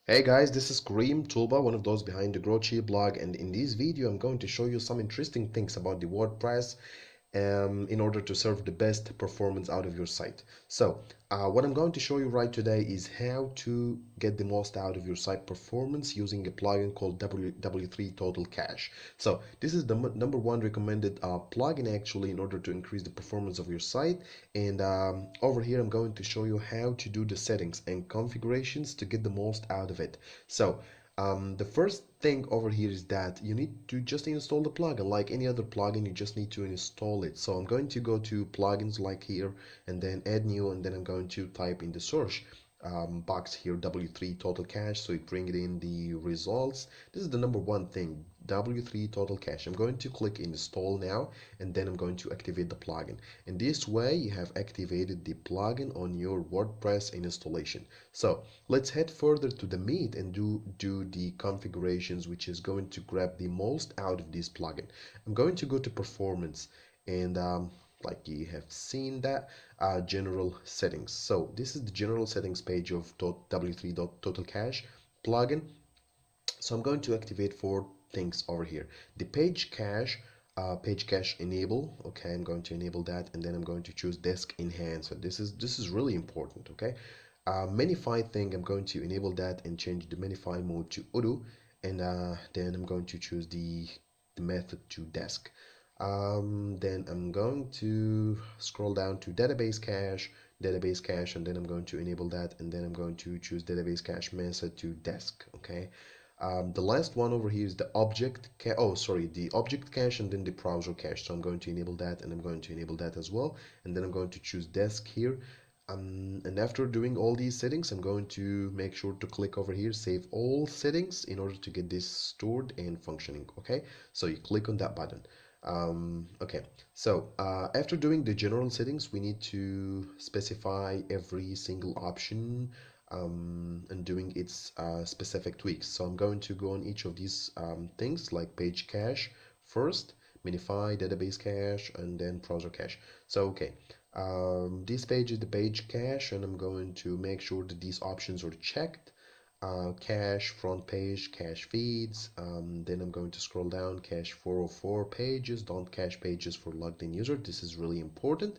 Hey guys, this is Kareem Tulba, one of those behind the GrowCheap blog, and in this video I'm going to show you some interesting things about the WordPress in order to serve the best performance out of your site. So, what I'm going to show you right today is how to get the most out of your site performance using a plugin called W3 Total Cache. So, this is the number one recommended plugin actually in order to increase the performance of your site. And over here, I'm going to show you how to do the settings and configurations to get the most out of it. So, the first thing over here is that you need to just install the plugin. Like any other plugin, you just need to install it. So I'm going to go to plugins like here and then add new, and then I'm going to type in the search box here W3 Total Cache, so it bring it in the results. This is the number one thing, W3 Total Cache. I'm going to click install now, and then I'm going to activate the plugin. In this way you have activated the plugin on your WordPress installation. So let's head further to the meat and do the configurations, which is going to grab the most out of this plugin. I'm going to go to performance, and like you have seen that general settings. So this is the general settings page of W3 Total Cache plugin. So I'm going to activate four things over here. The page cache enable. Okay, I'm going to enable that, and then I'm going to choose desk enhance. So this is really important. Okay, Minify thing, I'm going to enable that and change the minify mode to auto, and then I'm going to choose the method to desk. Then I'm going to scroll down to database cache, and then I'm going to enable that, and then I'm going to choose database cache method to desk. Okay. The last one over here is the the object cache and then the browser cache. So I'm going to enable that, and I'm going to enable that as well, and then I'm going to choose desk here. And after doing all these settings, I'm going to make sure to click over here, save all settings, in order to get this stored and functioning. Okay, so you click on that button. Okay, so after doing the general settings, we need to specify every single option and doing its specific tweaks. So I'm going to go on each of these things, like page cache first, minify, database cache, and then browser cache. So okay, this page is the page cache, and I'm going to make sure that these options are checked. Cache front page, cache feeds, then I'm going to scroll down, cache 404 pages, don't cache pages for logged in user. This is really important.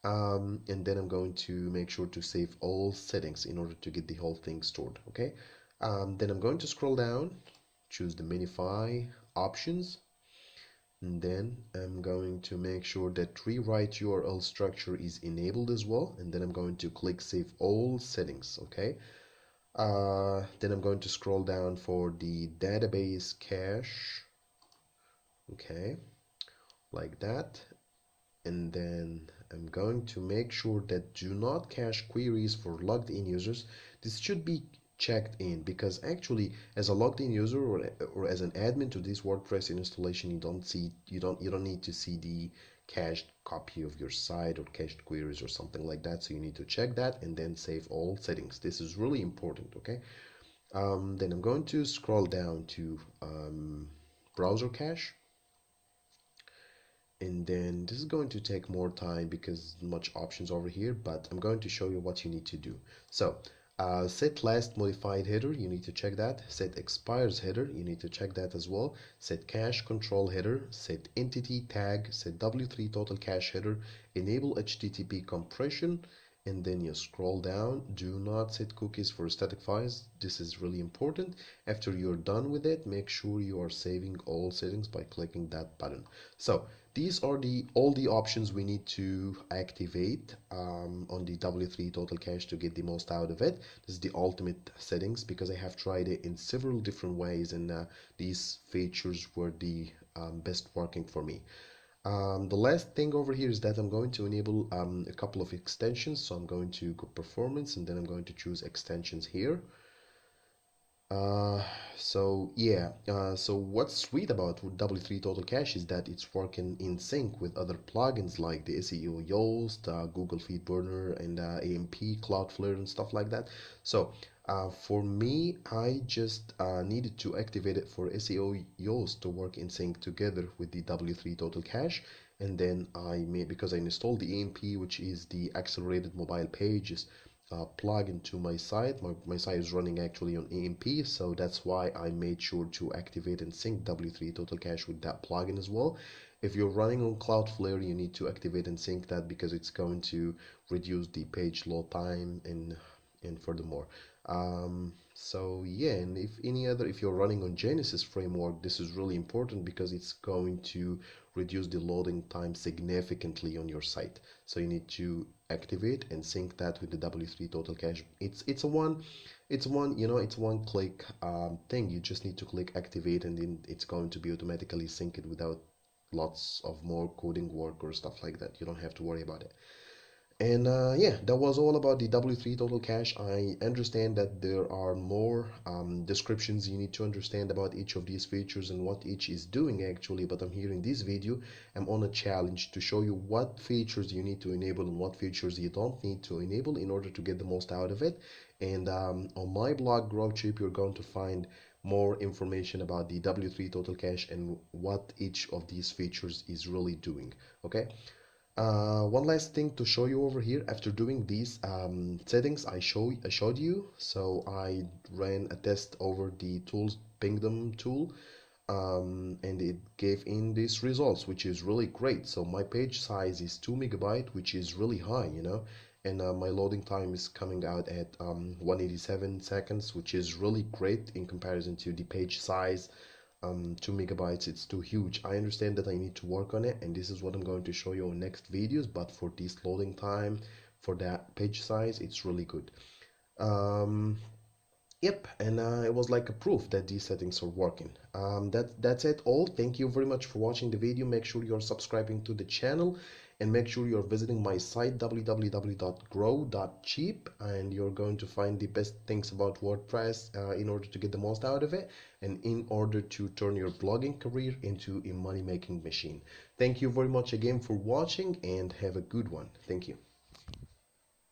And then I'm going to make sure to save all settings in order to get the whole thing stored. Okay, then I'm going to scroll down, choose the minify options, and then I'm going to make sure that rewrite URL structure is enabled as well, and then I'm going to click save all settings. Okay, then I'm going to scroll down for the database cache. Okay, like that. And then I'm going to make sure that do not cache queries for logged in users. This should be checked in, because actually as a logged in user, or as an admin to this WordPress installation, you don't need to see the cached copy of your site or cached queries or something like that. So you need to check that and then save all settings. This is really important. Okay, then I'm going to scroll down to browser cache, and then this is going to take more time because much options over here, but I'm going to show you what you need to do. So set last modified header, you need to check that. Set expires header, you need to check that as well. Set cache control header, set entity tag, set W3 total cache header, enable HTTP compression, and then you scroll down. Do not set cookies for static files. This is really important. After you're done with it, make sure you are saving all settings by clicking that button. So these are all the options we need to activate on the W3 total cache to get the most out of it. This is the ultimate settings, because I have tried it in several different ways, and these features were the best working for me. The last thing over here is that I'm going to enable a couple of extensions. So I'm going to go performance, and then I'm going to choose extensions here. Uh, so yeah, so what's sweet about W3 Total Cache is that it's working in sync with other plugins like the SEO Yoast, Google Feed Burner, and AMP, Cloudflare, and stuff like that. So for me, I just needed to activate it for SEO Yoast to work in sync together with the W3 Total Cache. And then because I installed the AMP, which is the accelerated mobile pages plug into my site. My site is running actually on EMP, so that's why I made sure to activate and sync W3 Total Cache with that plugin as well. If you're running on Cloudflare, you need to activate and sync that because it's going to reduce the page load time and furthermore. So yeah, and if you're running on Genesis framework, this is really important because it's going to reduce the loading time significantly on your site. So you need to activate and sync that with the W3 Total Cache. It's one click thing. You just need to click activate and then it's going to be automatically synced without lots of more coding work or stuff like that. You don't have to worry about it. And yeah, that was all about the W3 Total Cache. I understand that there are more descriptions you need to understand about each of these features and what each is doing actually, but I'm here in this video. I'm on a challenge to show you what features you need to enable and what features you don't need to enable in order to get the most out of it. And on my blog, GrowCheap, you're going to find more information about the W3 Total Cache and what each of these features is really doing. Okay. One last thing to show you over here. After doing these settings I showed you, so I ran a test over the tools pingdom tool, and it gave in these results, which is really great. So my page size is 2 megabyte, which is really high, and my loading time is coming out at 187 seconds, which is really great in comparison to the page size. 2 megabytes, it's too huge. I understand that I need to work on it, and this is what I'm going to show you in next videos, but for this loading time, for that page size, it's really good. um, Yep, and it was like a proof that these settings are working. That's it all. Thank you very much for watching the video. Make sure you're subscribing to the channel and make sure you're visiting my site www.grow.cheap, and you're going to find the best things about WordPress in order to get the most out of it and in order to turn your blogging career into a money-making machine. Thank you very much again for watching and have a good one. Thank you.